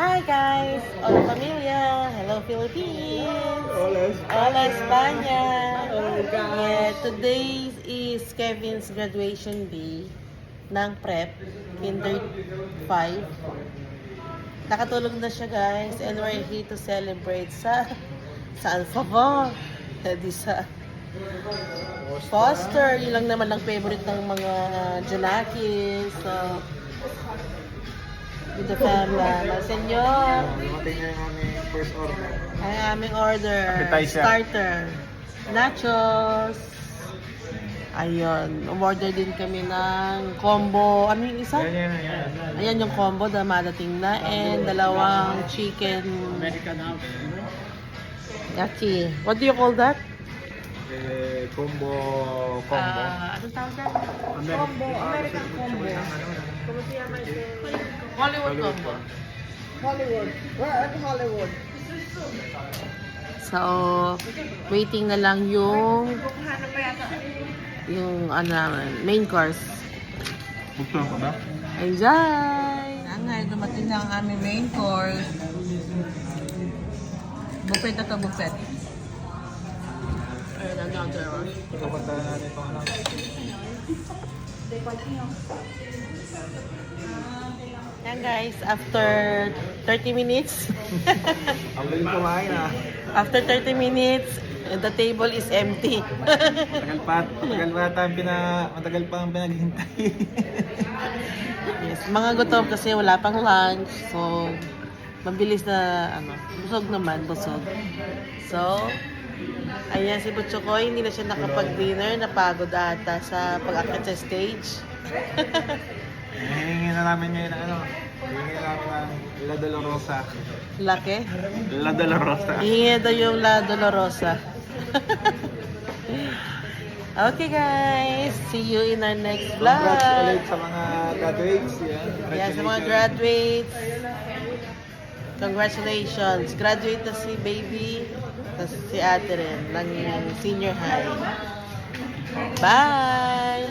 Hi guys! Hola familia! Hello Philippines! Hola España! Yeah, today is Kevin's graduation day ng prep, Kinder 5. Nakatulog na siya guys and we're here to celebrate sa saan sa ba? Di sa Foster. Yun lang naman ang favorite ng mga Junakis. So, with the family. Senyor! Dumating na yung aming first order. Ang aming order. Appetizer. Starter. Nachos. Ayun. Umorder din kami ng combo. Ano yung isa? Yan. Ayan yung combo na madating na. And dalawang chicken. American house. Yaki. What do you call that? Combo. Anong tawag dyan? Combo. American combo. Hollywood combo. Hollywood. Where at Hollywood? So, waiting na lang yung main course. Buksan ko ba? Enjoy! Ngayon, dumating na ang aming main course. Buffet na to, buffet. Ayun, ang counter. Pagkapuntahan natin itong ano. Yan guys, after 30 minutes. Ang galing kumain ah. After 30 minutes, the table is empty. Matagal pa ang pinaghintay. Yes, mga gutom kasi wala pang lunch. So, mabilis na, busog naman, busog. So, ayan si Butchokoy, hindi na siya nakapag-dinner, napagod ata sa pag-akit sa stage. Hihingi na namin ngayon ng hihingi na namin ng La Dolorosa. Laki. La Dolorosa. Ihingi daw yung La Dolorosa. Okay guys, see you in our next vlog. Congrats ulit sa mga graduates. Yeah, sa mga graduates. Congratulations. Graduate na si baby. Tapos si ate rin ng senior high. Bye!